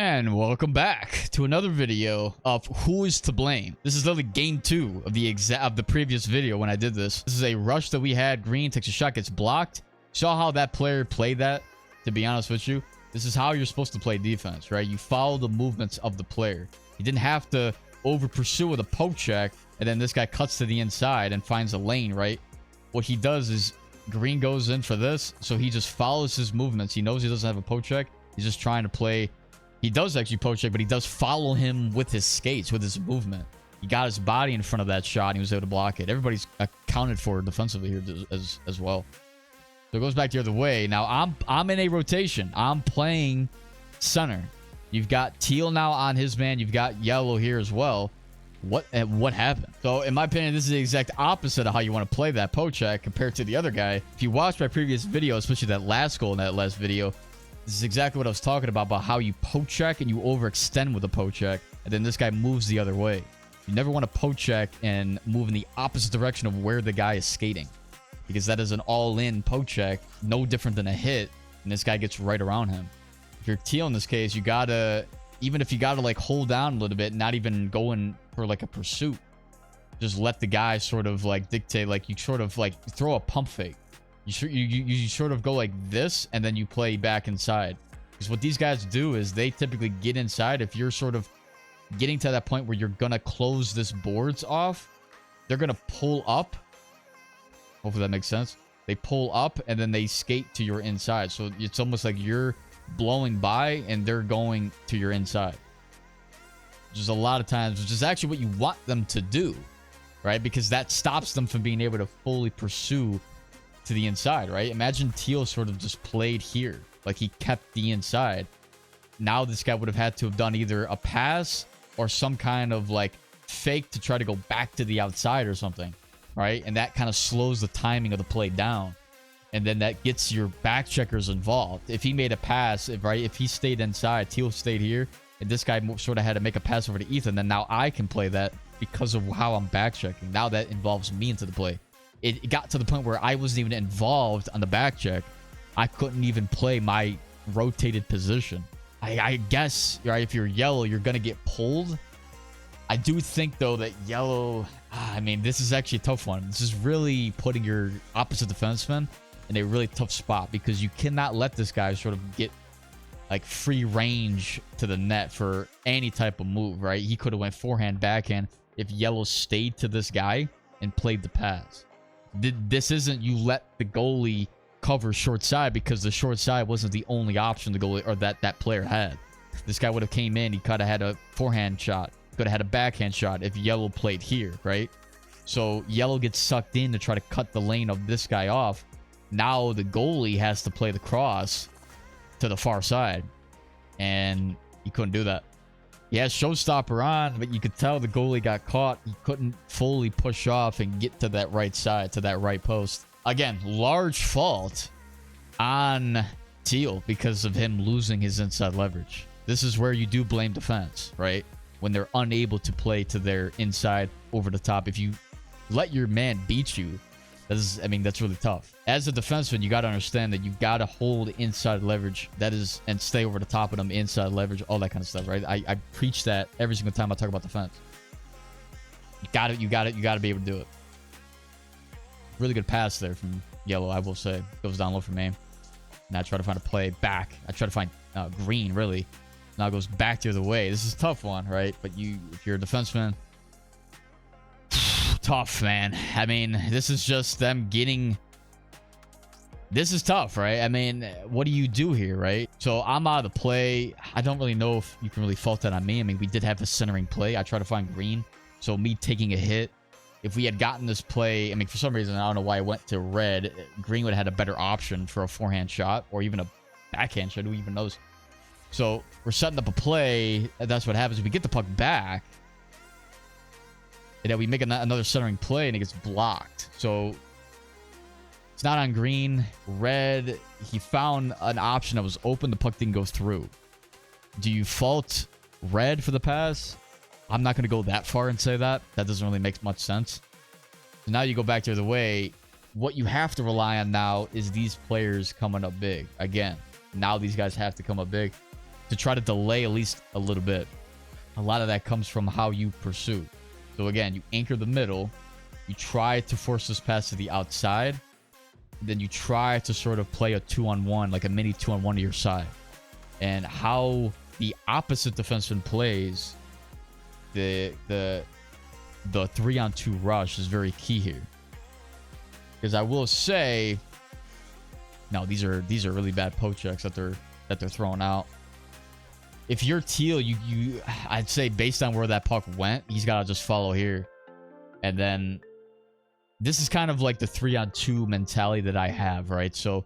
And welcome back to another video of who is to blame. This is literally game 2 of the previous video when I did this. This is a rush that we had. Green takes a shot, gets blocked. Saw how that player played that, to be honest with you. This is how you're supposed to play defense, right? You follow the movements of the player. You didn't have to over pursue with a poke check, and then this guy cuts to the inside and finds a lane, right? What he does is Green goes in for this, so he just follows his movements. He knows he doesn't have a poke check. He's just trying to play. He does actually poke check, but he does follow him with his skates, with his movement. He got his body in front of that shot, and he was able to block it. Everybody's accounted for defensively here as well. So it goes back the other way. Now, I'm in a rotation. I'm playing center. You've got Teal now on his man. You've got Yellow here as well. What happened? So, in my opinion, this is the exact opposite of how you want to play that poke check compared to the other guy. If you watched my previous video, especially that last goal in that last video, this is exactly what I was talking about how you poke check and you overextend with a poke check, and then this guy moves the other way. You never want to poke check and move in the opposite direction of where the guy is skating, because that is an all-in poke check, no different than a hit, and this guy gets right around him. If you're Teal in this case, you gotta, even if you gotta like hold down a little bit, not even going for like a pursuit, just let the guy sort of like dictate, like you sort of like throw a pump fake. You sort of go like this, and then you play back inside. Because what these guys do is they typically get inside. If you're sort of getting to that point where you're going to close this boards off, they're going to pull up. Hopefully that makes sense. They pull up, and then they skate to your inside. So it's almost like you're blowing by, and they're going to your inside. Which is a lot of times, which is actually what you want them to do, right? Because that stops them from being able to fully pursue to the inside, right? Imagine Teal sort of just played here, like he kept the inside. Now this guy would have had to have done either a pass or some kind of like fake to try to go back to the outside or something, right? And that kind of slows the timing of the play down, and then that gets your back checkers involved. If he made a pass, if he stayed inside, Teal stayed here, and this guy sort of had to make a pass over to Ethan, then now I can play that because of how I'm back checking. Now that involves me into the play. It got to the point where I wasn't even involved on the back check. I couldn't even play my rotated position. I guess, right, if you're Yellow, you're going to get pulled. I do think, though, that Yellow... I mean, this is actually a tough one. This is really putting your opposite defenseman in a really tough spot, because you cannot let this guy sort of get like free range to the net for any type of move, right? He could have went forehand, backhand if Yellow stayed to this guy and played the pass. This isn't you let the goalie cover short side, because the short side wasn't the only option the goalie or that player had. This guy would have came in, he could have had a forehand shot, could have had a backhand shot if Yellow played here, right? So Yellow gets sucked in to try to cut the lane of this guy off. Now the goalie has to play the cross to the far side, and he couldn't do that. He has showstopper on, but you could tell the goalie got caught. He couldn't fully push off and get to that right side, to that right post. Again, large fault on Teal because of him losing his inside leverage. This is where you do blame defense, right? When they're unable to play to their inside over the top. If you let your man beat you, I mean, that's really tough. As a defenseman, you got to understand that you got to hold inside leverage. That is, and stay over the top of them, inside leverage, all that kind of stuff, right? I preach that every single time I talk about defense. You got to be able to do it. Really good pass there from Yellow, I will say. Goes down low for me. Now I try to find a play back. I try to find Green, really. Now it goes back the other way. This is a tough one, right? But if you're a defenseman, tough, man. I mean, this is just them getting... This is tough, right? I mean, what do you do here, right? So I'm out of the play. I don't really know if you can really fault that on me. I mean, we did have a centering play. I tried to find Green. So me taking a hit. If we had gotten this play, I mean, for some reason, I don't know why I went to red. Green would have had a better option for a forehand shot or even a backhand shot. Who even knows? So we're setting up a play. That's what happens. If we get the puck back, and then we make another centering play, and it gets blocked. So it's not on Green. Red, he found an option that was open. The puck didn't go through. Do you fault Red for the pass? I'm not going to go that far and say that. That doesn't really make much sense. So now you go back to the way. What you have to rely on now is these players coming up big. Again, now these guys have to come up big. to try to delay at least a little bit. A lot of that comes from how you pursue. So again, you anchor the middle, you try to force this pass to the outside, then you try to sort of play a 2-on-1, like a mini 2-on-1 to your side. And how the opposite defenseman plays the 3-on-2 rush is very key here. Because I will say, no, these are really bad poke checks that they're throwing out. If you're Teal, I'd say based on where that puck went, he's got to just follow here. And then this is kind of like the 3-on-2 mentality that I have, right? So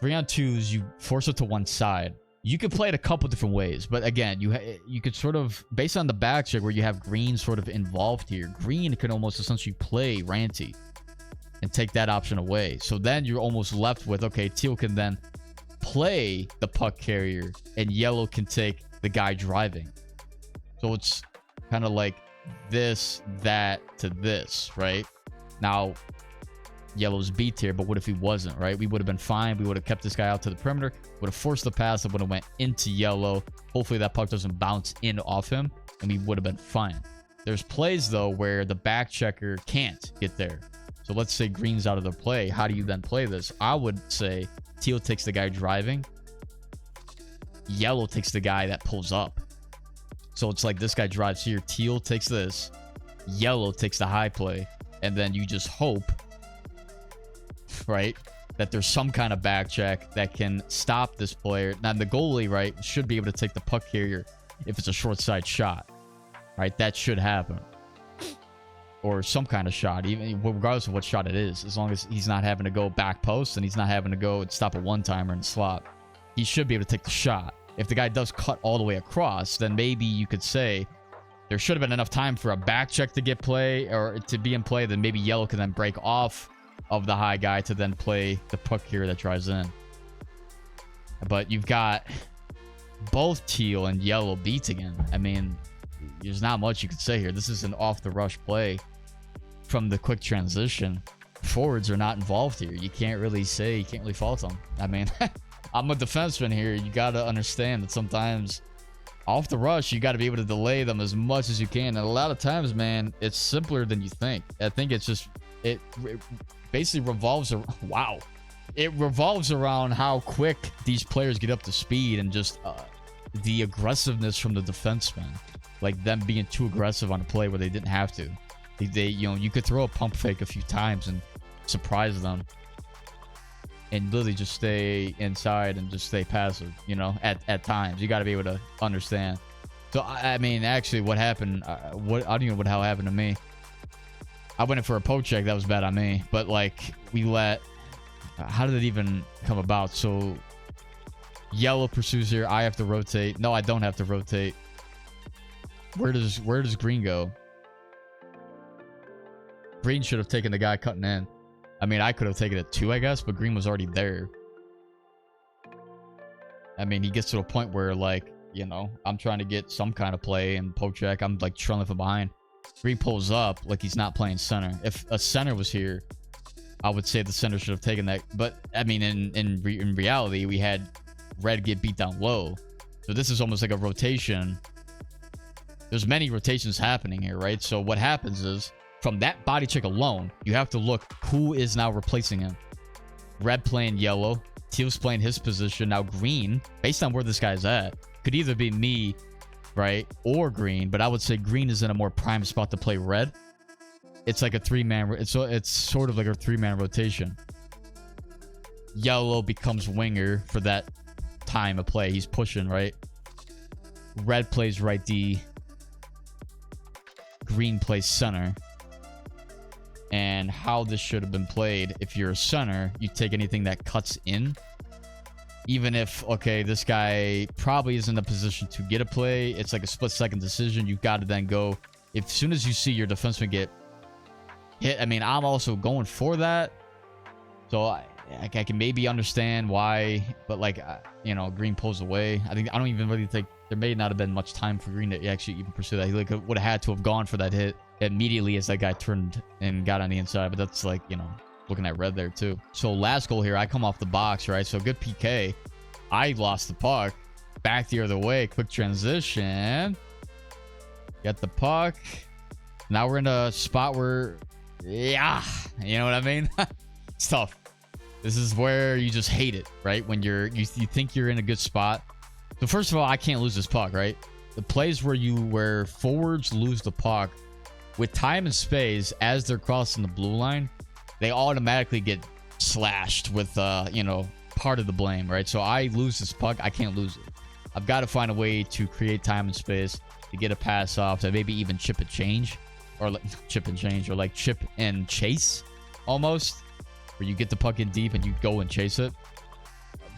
3-on-2s, you force it to one side. You could play it a couple different ways, but again, you could sort of, based on the back check where you have Green sort of involved here, Green can almost essentially play Ranty and take that option away. So then you're almost left with, okay, Teal can then play the puck carrier and Yellow can take the guy driving. So it's kind of like this, that to this, right? Now, Yellow's beat here, but what if he wasn't, right? We would have been fine. We would have kept this guy out to the perimeter, would have forced the pass that would have went into Yellow. Hopefully that puck doesn't bounce in off him, and we would have been fine. There's plays, though, where the back checker can't get there. So let's say Green's out of the play. How do you then play this? I would say Teal takes the guy driving. Yellow takes the guy that pulls up. So it's like this guy drives here. Teal takes this. Yellow takes the high play. And then you just hope, right, that there's some kind of back check that can stop this player. Now, the goalie, right, should be able to take the puck carrier if it's a short side shot, right? That should happen. Or some kind of shot, even regardless of what shot it is, as long as he's not having to go back post and he's not having to go and stop a one-timer and slot. He should be able to take the shot. If the guy does cut all the way across, then maybe you could say there should have been enough time for a back check to get play or to be in play. Then maybe Yellow can then break off of the high guy to then play the puck here that drives in. But you've got both Teal and Yellow beats again. I mean, there's not much you could say here. This is an off the rush play from the quick transition. Forwards are not involved here. You can't really say, you can't really fault them. I mean, I'm a defenseman here. You got to understand that sometimes off the rush, you got to be able to delay them as much as you can. And a lot of times, man, it's simpler than you think. I think it's just, it basically revolves around, wow. It revolves around how quick these players get up to speed and just the aggressiveness from the defensemen. Like them being too aggressive on a play where they didn't have to. They you could throw a pump fake a few times and surprise them. And literally just stay inside and just stay passive, at times. You got to be able to understand. So, I mean, actually, what happened, I don't even know what the hell happened to me. I went in for a poke check. That was bad on me. But, like, we let... how did it even come about? So, Yellow pursues here. I have to rotate. No, I don't have to rotate. Where does Green go? Green should have taken the guy cutting in. I mean, I could have taken it too, I guess, but Green was already there. I mean, he gets to a point where, like, I'm trying to get some kind of play and poke check. I'm, like, trailing from behind. Green pulls up like he's not playing center. If a center was here, I would say the center should have taken that. But, I mean, in reality, we had Red get beat down low. So this is almost like a rotation. There's many rotations happening here, right? So what happens is, from that body check alone, you have to look who is now replacing him. Red playing Yellow. Teal's playing his position. Now Green, based on where this guy's at, could either be me, right, or Green. But I would say Green is in a more prime spot to play Red. It's like a three-man... It's sort of like a three-man rotation. Yellow becomes winger for that time of play. He's pushing, right? Red plays right D. Green plays center. And how this should have been played, if you're a center, you take anything that cuts in. Even if, okay, this guy probably isn't in a position to get a play. It's like a split-second decision. You've got to then go. As soon as you see your defenseman get hit, I mean, I'm also going for that. So I can maybe understand why. But, like, Green pulls away. I don't even really think there may not have been much time for Green to actually even pursue that. He would have had to have gone for that hit immediately as that guy turned and got on the inside. But that's like, looking at Red there too. So last goal here, I come off the box, right? So good PK. I lost the puck. Back the other way. Quick transition. Get the puck. Now we're in a spot where, yeah, you know what I mean? It's tough. This is where you just hate it, right? When you think you're in a good spot. So first of all, I can't lose this puck, right? The plays where forwards lose the puck with time and space as they're crossing the blue line, they automatically get slashed with you know, part of the blame, right? So I lose this puck, I can't lose it. I've got to find a way to create time and space to get a pass off, to maybe even chip and change, or like chip and change, or like chip and chase almost, where you get the puck in deep and you go and chase it.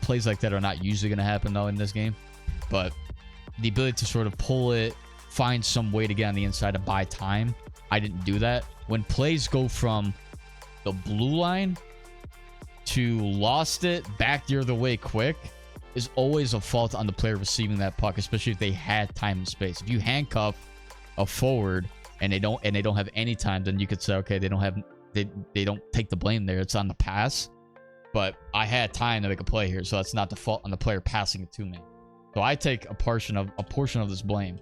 Plays like that are not usually going to happen though in this game, but the ability to sort of pull it, find some way to get on the inside to buy time, I didn't do that. When plays go from the blue line to lost it back the other way quick, is always a fault on the player receiving that puck, especially if they had time and space. If you handcuff a forward and they don't have any time, then you could say, okay, they don't take the blame there. It's on the pass. But I had time to make a play here, so that's not the fault on the player passing it to me. So I take a portion of this blame.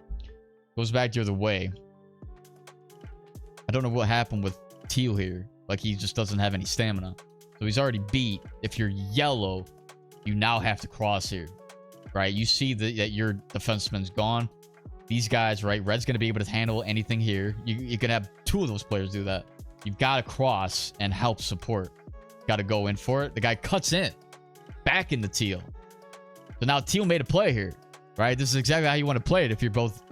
Goes back the other way. I don't know what happened with Teal here. Like, he just doesn't have any stamina. So he's already beat. If you're yellow, you now have to cross here, right? You see that your defenseman's gone. These guys, right? Red's going to be able to handle anything here. You could have two of those players do that. You've got to cross and help support. Got to go in for it. The guy cuts in. Back into Teal. So now Teal made a play here, right? This is exactly how you want to play it if you're both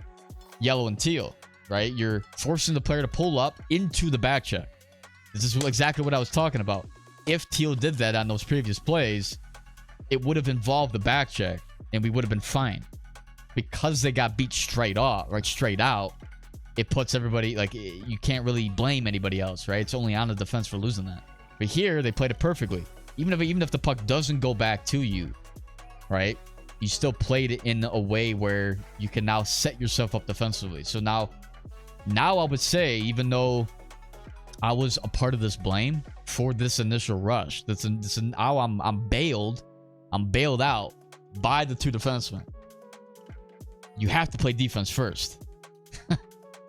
yellow and teal, right? You're forcing the player to pull up into the back check. This is exactly what I was talking about. If Teal did that on those previous plays, it would have involved the back check and we would have been fine. Because they got beat straight off, right? Straight out, it puts everybody, like, you can't really blame anybody else, right? It's only on the defense for losing that. But here, they played it perfectly. Even if the puck doesn't go back to you, right? You still played it in a way where you can now set yourself up defensively. So now I would say, even though I was a part of this blame for this initial rush, now I'm bailed out by the two defensemen. You have to play defense first.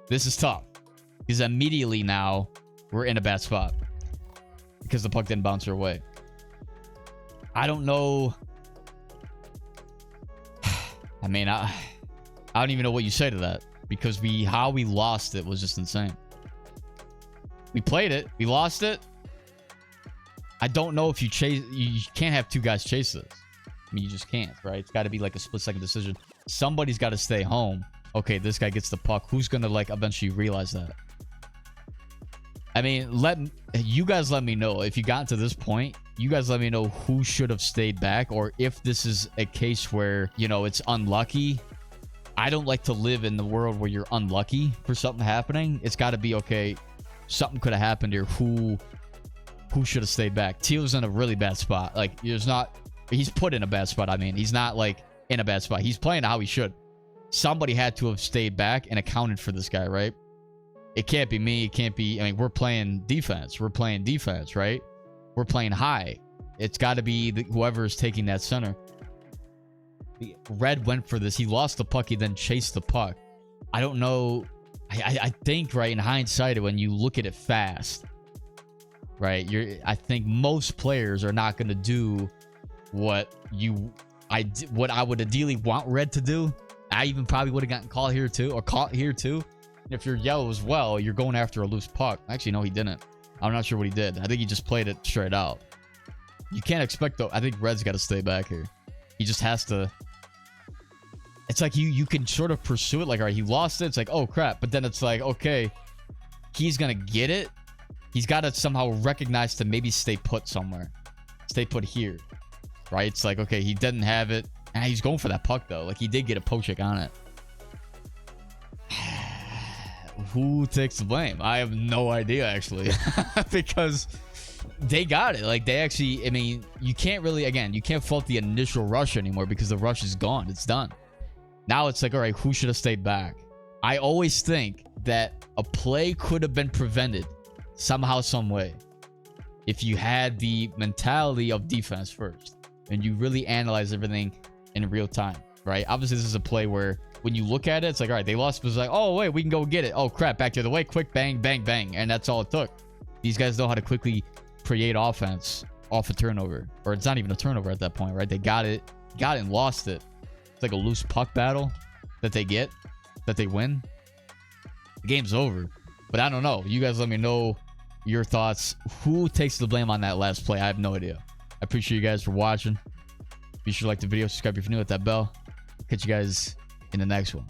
This is tough because immediately now we're in a bad spot because the puck didn't bounce your way. I don't know. I mean, I don't even know what you say to that, because how we lost it was just insane. We played it, we lost it. I don't know if you can't have two guys chase this. I mean, you just can't, right? It's got to be like a split-second decision. Somebody's got to stay home. Okay, this guy gets the puck. Who's gonna like eventually realize that? I mean, you guys let me know if you got to this point. You guys let me know who should have stayed back, or if this is a case where, you know, it's unlucky. I don't like to live in the world where you're unlucky for something happening. It's got to be, okay, something could have happened here. Who should have stayed back? Teal's in a really bad spot. Like, he's put in a bad spot. I mean, he's not like in a bad spot. He's playing how he should. Somebody had to have stayed back and accounted for this guy, right? It can't be me. It can't be, I mean, we're playing defense. We're playing defense, right? We're playing high. It's got to be whoever is taking that center. Red went for this. He lost the puck. He then chased the puck. I don't know. I think, right, in hindsight, when you look at it fast, right, I think most players are not going to do what I would ideally want Red to do. I even probably would have gotten caught here too. And if you're yellow as well, you're going after a loose puck. Actually, no, he didn't. I'm not sure what he did. I think he just played it straight out. You can't expect, though. I think Red's got to stay back here. He just has to. It's like you can sort of pursue it. Like, all right, he lost it. It's like, oh, crap. But then it's like, okay, he's going to get it. He's got to somehow recognize to maybe stay put somewhere. Stay put here. Right? It's like, okay, he didn't have it. And he's going for that puck, though. Like, he did get a poke check on it. Who takes the blame? I have no idea, actually. Because they got it. Like, they actually, I mean, you can't really, again, you can't fault the initial rush anymore because the rush is gone. It's done. Now it's like, all right, who should have stayed back? I always think that a play could have been prevented somehow, some way, if you had the mentality of defense first and you really analyze everything in real time. right? Obviously, this is a play where when you look at it, it's like, all right, they lost, but it's like, oh, wait, we can go get it. Oh, crap, back the other way. Quick, bang, bang, bang. And that's all it took. These guys know how to quickly create offense off a turnover. Or it's not even a turnover at that point, right? They got it and lost it. It's like a loose puck battle that they get, that they win. The game's over. But I don't know. You guys let me know your thoughts. Who takes the blame on that last play? I have no idea. I appreciate you guys for watching. Be sure to like the video, subscribe if you're new, hit that bell. Catch you guys in the next one.